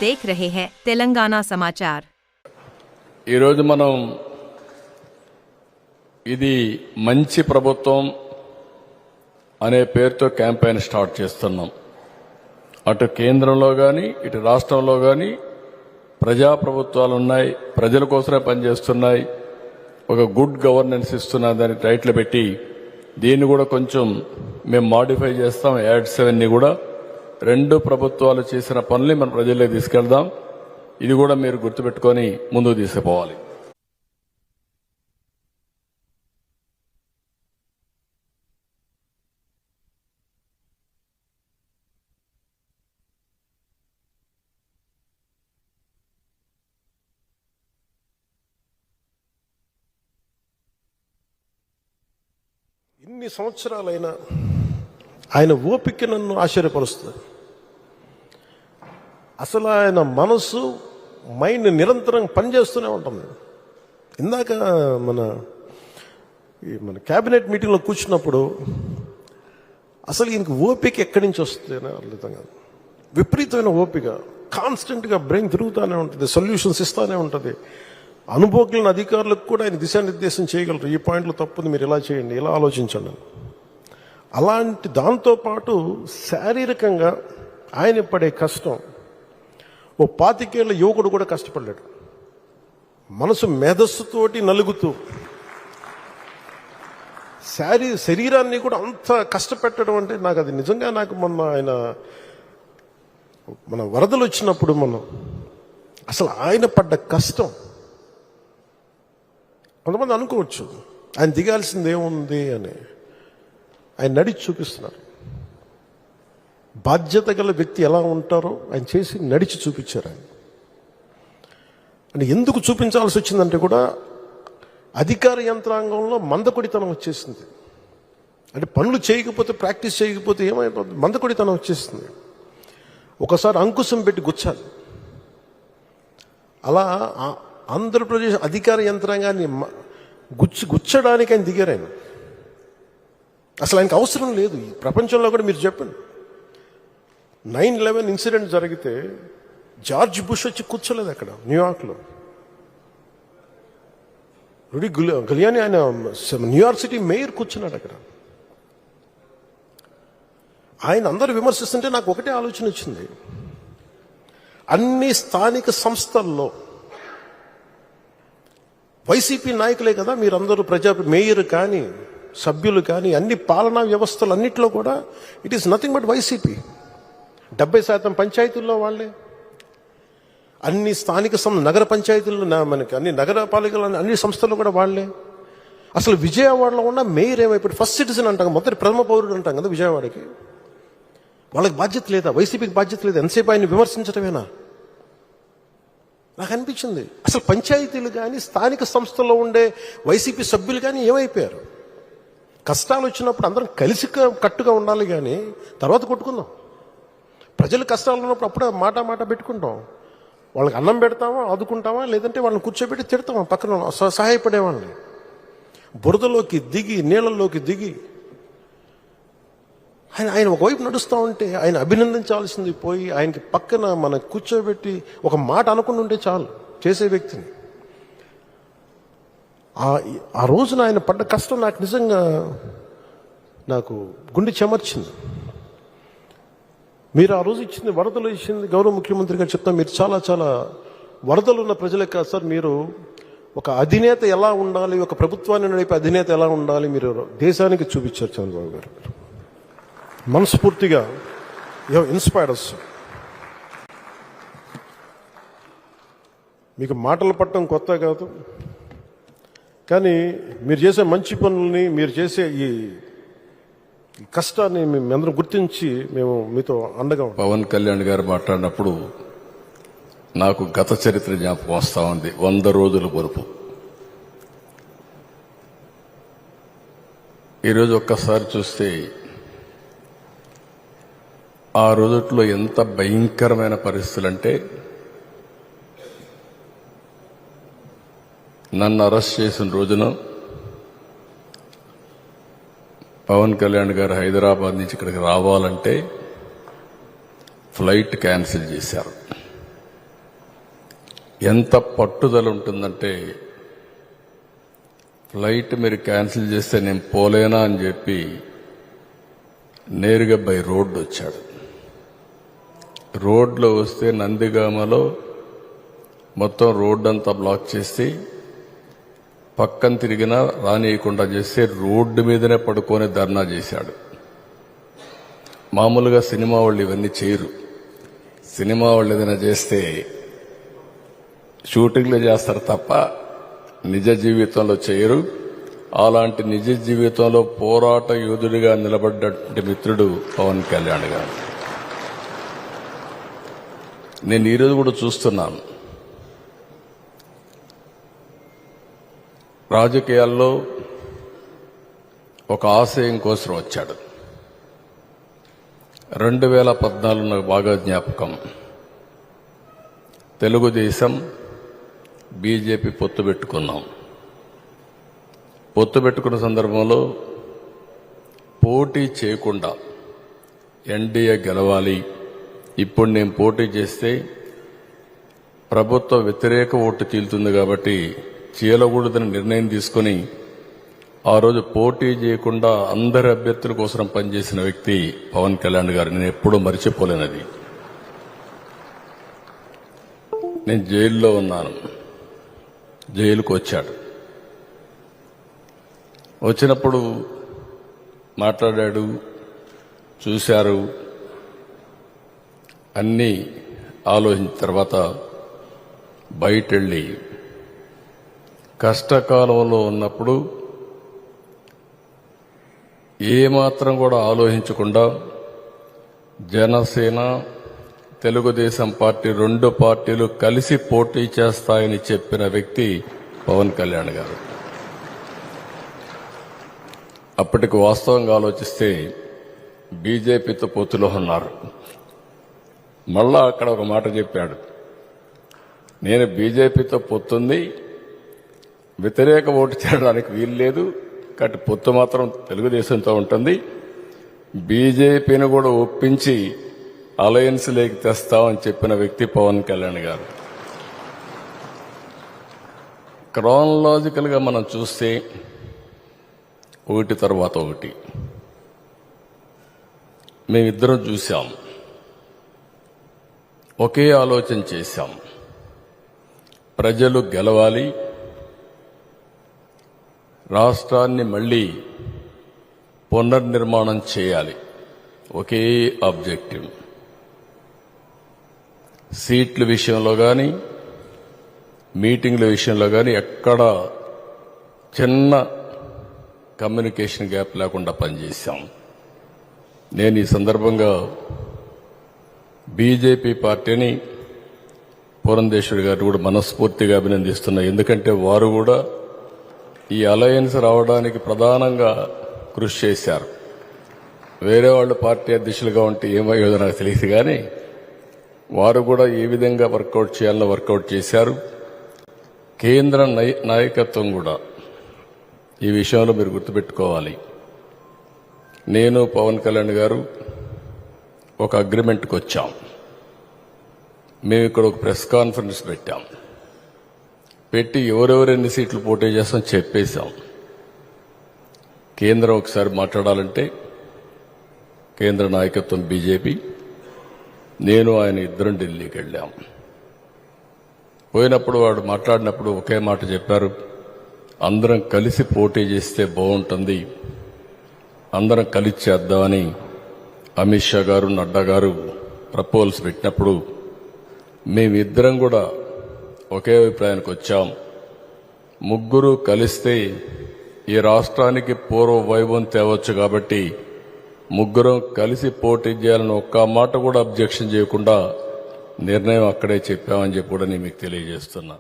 देख रहे हैं तेलंगाना समाचार। ఈరోజు మనం ఇది మంచి ప్రభుత్వం అనే పేరుతో క్యాంపెయిన్ స్టార్ట్ చేస్తున్నాం. అటు కేంద్రంలో గాని ఇటు రాష్ట్రంలో గాని ప్రజాప్రభుత్వాలు ఉన్నాయి, ప్రజల కోసమే పనిచేస్తున్నాయి, ఒక గుడ్ గవర్నెన్స్ ఇస్తున్న దాన్ని టైటిల్ పెట్టి దీన్ని కూడా కొంచెం మేము మాడిఫై చేస్తాం. యాడ్ 7ని కూడా రెండు ప్రభుత్వాలు చేసిన పనుల్ని మన ప్రజల్లోకి తీసుకెళ్దాం. ఇది కూడా మీరు గుర్తుపెట్టుకొని ముందుకు తీసుకుపోవాలి. ఇన్ని సంవత్సరాలైనా ఆయన ఓపిక నన్ను ఆశ్చర్యపరుస్తుంది. అసలు ఆయన మనసు మైండ్ నిరంతరం పనిచేస్తూనే ఉంటుంది. ఇందాక మన క్యాబినెట్ మీటింగ్లో కూర్చున్నప్పుడు అసలు ఈయనకి ఓపిక ఎక్కడి నుంచి వస్తుంది అని అర్థం కాదు. విపరీతమైన ఓపిక, కాన్స్టెంట్గా బ్రెయిన్ తిరుగుతూనే ఉంటుంది, సొల్యూషన్స్ ఇస్తూనే ఉంటుంది. అనుభవజ్ఞులైన అధికారులకు కూడా ఆయన దిశానిర్దేశం చేయగలరు. ఈ పాయింట్లో తప్పుంది, మీరు ఇలా చేయండి, ఇలా ఆలోచించండి. అలాంటి దాంతోపాటు శారీరకంగా ఆయన పడే కష్టం ఓ 25 ఏళ్ల యువకుడు కూడా కష్టపడ్డాడు. మనసు మేధస్సుతోటి నలుగుతూ శరీరాన్ని కూడా అంత కష్టపెట్టడం అంటే నాకు అది నిజంగా నాకు మన వరదలు వచ్చినప్పుడు అసలు ఆయన పడ్డ కష్టం కొంతమంది అనుకోవచ్చు ఆయన దిగాల్సింది ఏముంది అని. ఆయన నడిచి చూపిస్తున్నారు. బాధ్యత గల వ్యక్తి ఎలా ఉంటారో ఆయన చేసి నడిచి చూపించారు. ఆయన అంటే ఎందుకు చూపించాల్సి వచ్చిందంటే కూడా అధికార యంత్రాంగంలో మందకొడితనం వచ్చేసింది. అంటే పనులు చేయకపోతే, ప్రాక్టీస్ చేయకపోతే ఏమైపోతుంది, మందకొడితనం వచ్చేసింది. ఒకసారి అంకుశం పెట్టి గుచ్చాలి. అలా ఆంధ్రప్రదేశ్ అధికార యంత్రాంగాన్ని గుచ్చడానికి ఆయన దిగారు. ఆయన అసలు ఆయనకు అవసరం లేదు. ఈ ప్రపంచంలో కూడా మీరు చెప్పండి, 9/11 ఇన్సిడెంట్ జరిగితే జార్జ్ బుష్ వచ్చి కూర్చోలేదు అక్కడ న్యూయార్క్లో. రుడి గిలియానీ ఆయన న్యూయార్క్ సిటీ మేయర్ కూర్చున్నాడు అక్కడ. ఆయన అందరూ విమర్శిస్తుంటే నాకు ఒకటే ఆలోచన వచ్చింది. అన్ని స్థానిక సంస్థల్లో వైసీపీ నాయకులే కదా మీరందరూ, మేయర్ కానీ సభ్యులు కానీ అన్ని పాలనా వ్యవస్థలు అన్నింటిలో కూడా it is nothing but YCP. 70% పంచాయతీల్లో వాళ్ళే, అన్ని స్థానిక నగర పంచాయతీల్లో మనకి అన్ని నగరపాలికలు అన్ని సంస్థల్లో కూడా వాళ్ళే. అసలు విజయవాడలో ఉన్న మేయర్ ఏమైపోయి ఫస్ట్ సిటిజన్ అంటాం, మొదటి ప్రథమ పౌరుడు అంటాం కదా విజయవాడకి. వాళ్ళకి బాధ్యత లేదా? వైసీపీకి బాధ్యత లేదా? ఎంతసేపు ఆయన్ని విమర్శించడమేనా? నాకు అనిపించింది అసలు పంచాయతీలు కానీ స్థానిక సంస్థల్లో ఉండే వైసీపీ సభ్యులు కానీ ఏమైపోయారు? కష్టాలు వచ్చినప్పుడు అందరం కలిసి కట్టుగా ఉండాలి, కానీ తర్వాత కొట్టుకుందాం. ప్రజలు కష్టాలు ఉన్నప్పుడు అప్పుడే మాట పెట్టుకుంటాం. వాళ్ళకి అన్నం పెడతామా, ఆదుకుంటామా, లేదంటే వాళ్ళని కూర్చోబెట్టి తిడతామా పక్కన సహాయపడే వాళ్ళని. బురదలోకి దిగి, నీళ్ళల్లోకి దిగి ఆయన ఒకవైపు నడుస్తూ ఉంటే ఆయన అభినందించాల్సింది పోయి ఆయనకి పక్కన మన కూర్చోబెట్టి ఒక మాట అనుకుని ఉంటే చాలు చేసే వ్యక్తిని. ఆ రోజున ఆయన పడ్డ కష్టం నాకు నిజంగా నాకు గుండె చెమర్చింది. మీరు ఆ రోజు ఇచ్చింది, వరదలు ఇచ్చింది, గౌరవ ముఖ్యమంత్రి గారు చెప్తాం, మీరు చాలా వరదలు ఉన్న ప్రజలే కాదు సార్, మీరు ఒక అధినేత ఎలా ఉండాలి, ఒక ప్రభుత్వాన్ని నడిపే అధినేత ఎలా ఉండాలి మీరు దేశానికి చూపించారు చంద్రబాబు గారు. మనస్ఫూర్తిగా ఇన్స్పైర్డ్ అస్. మీకు మాటలు పట్టడం కొత్త కాదు, కానీ మీరు చేసే మంచి పనుల్ని, మీరు చేసే ఈ కష్టాన్ని మేమందరం గుర్తించి మేము మీతో అండగా ఉంటాం. పవన్ కళ్యాణ్ గారు మాట్లాడినప్పుడు నాకు గత చరిత్ర జ్ఞాపకం వస్తా ఉంది. 100 రోజుల పొరుపు. ఈరోజు ఒక్కసారి చూస్తే ఆ రోజుల్లో ఎంత భయంకరమైన పరిస్థితులు అంటే, నన్ను అరెస్ట్ చేసిన రోజున పవన్ కళ్యాణ్ గారు హైదరాబాద్ నుంచి ఇక్కడికి రావాలంటే ఫ్లైట్ క్యాన్సిల్ చేశారు. ఎంత పట్టుదల ఉంటుందంటే ఫ్లైట్ మీరు క్యాన్సిల్ చేస్తే నేను పోలేనా అని చెప్పి నేరుగా బై రోడ్డు వచ్చాడు. రోడ్లో వస్తే నందిగామలో మొత్తం రోడ్డు అంతా బ్లాక్ చేసి పక్కన తిరిగినా రానియకుండా చేస్తే రోడ్డు మీదనే పడుకొని ధర్నా చేశాడు. మామూలుగా సినిమా వాళ్ళు ఇవన్నీ చేయరు. సినిమా వాళ్ళు ఏదైనా చేస్తే షూటింగ్లు చేస్తారు తప్ప నిజ జీవితంలో చేయరు. అలాంటి నిజ జీవితంలో పోరాట యోధుడిగా నిలబడ్డటువంటి మిత్రుడు పవన్ కళ్యాణ్ గారు. నేను ఈరోజు కూడా చూస్తున్నాను, రాజకీయాల్లో ఒక ఆశయం కోసం వచ్చాడు. 2014 నాకు బాగా జ్ఞాపకం. తెలుగుదేశం బీజేపీ పొత్తు పెట్టుకున్నాం. పొత్తు పెట్టుకున్న సందర్భంలో పోటీ చేయకుండా ఎన్డీఏ గెలవాలి, ఇప్పుడు నేను పోటీ చేస్తే ప్రభుత్వ వ్యతిరేక ఓటు చీలుతుంది కాబట్టి చీలకూడదని నిర్ణయం తీసుకుని ఆ రోజు పోటీ చేయకుండా అందరి అభ్యర్థుల కోసం పనిచేసిన వ్యక్తి పవన్ కళ్యాణ్ గారు. నేను ఎప్పుడూ మర్చిపోలేనది. నేను జైల్లో ఉన్నాను. జైలుకు వచ్చాడు. వచ్చినప్పుడు మాట్లాడాడు, చూశారు. అన్నీ ఆలోచించిన తర్వాత బయటెళ్ళి కష్టకాలంలో ఉన్నప్పుడు ఏమాత్రం కూడా ఆలోచించకుండా జనసేన తెలుగుదేశం పార్టీ 2 పార్టీలు కలిసి పోటీ చేస్తాయని చెప్పిన వ్యక్తి పవన్ కళ్యాణ్ గారు. అప్పటికి వాస్తవంగా ఆలోచిస్తే బీజేపీతో పొత్తులో ఉన్నారు. మళ్ళా అక్కడ ఒక మాట చెప్పాడు, నేను బీజేపీతో పొత్తుంది, వ్యతిరేక ఓటు చేయడానికి వీలు లేదు, కాబట్టి పొత్తు మాత్రం తెలుగుదేశంతో ఉంటుంది, బీజేపీని కూడా ఒప్పించి అలయన్స్ లేకి తెస్తామని చెప్పిన వ్యక్తి పవన్ కళ్యాణ్ గారు. క్రానలాజికల్ గా మనం చూస్తే ఒకటి తర్వాత ఒకటి మేమిద్దరం చూశాం, ఒకే ఆలోచన చేశాం. ప్రజలు గెలవాలి, రాష్ట్రాన్ని మళ్లీ పునర్నిర్మాణం చేయాలి, ఒకే ఆబ్జెక్టివ్. సీట్ల విషయంలో కానీ మీటింగ్ల విషయంలో కానీ ఎక్కడ చిన్న కమ్యూనికేషన్ గ్యాప్ లేకుండా పనిచేశాం. నేను ఈ సందర్భంగా బీజేపీ పార్టీని పురంధేశ్వరి గారు కూడా మనస్ఫూర్తిగా అభినందిస్తున్నా. ఎందుకంటే వారు కూడా ఈ అలయన్స్ రావడానికి ప్రధానంగా కృషి చేశారు. వేరే వాళ్ళు పార్టీ అధ్యక్షులుగా ఉంటే ఏమయ్యేదో నాకు తెలియదు, కానీ వారు కూడా ఏ విధంగా వర్కౌట్ చేయాలో వర్కౌట్ చేశారు. కేంద్ర నాయకత్వం కూడా ఈ విషయంలో మీరు గుర్తుపెట్టుకోవాలి. నేను పవన్ కళ్యాణ్ గారు ఒక అగ్రిమెంట్కి వచ్చాం. మేము ఇక్కడ ఒక ప్రెస్ కాన్ఫరెన్స్ పెట్టాం. పెట్టి ఎవరెవరు ఎన్ని సీట్లు పోటీ చేస్తాం చెప్పేశాం. కేంద్రం ఒకసారి మాట్లాడాలంటే కేంద్ర నాయకత్వం బీజేపీ, నేను ఆయన ఇద్దరం ఢిల్లీకి వెళ్ళాం. పోయినప్పుడు వాడు మాట్లాడినప్పుడు ఒకే మాట చెప్పారు, అందరం కలిసి పోటీ చేస్తే బాగుంటుంది, అందరం కలిసి చేద్దామని అమిత్ షా గారు నడ్డా గారు ప్రపోజల్స్ పెట్టినప్పుడు మేమిద్దరం కూడా ఒకే అభిప్రాయానికి వచ్చాం. ముగ్గురు కలిస్తే ఈ రాష్ట్రానికి పూర్వ వైభవం తేవచ్చు, కాబట్టి ముగ్గురం కలిసి పోటీ చేయాలని ఒక్క మాట కూడా అబ్జెక్షన్ చేయకుండా నిర్ణయం అక్కడే చెప్పామని చెప్పి కూడా నేను మీకు తెలియజేస్తున్నా.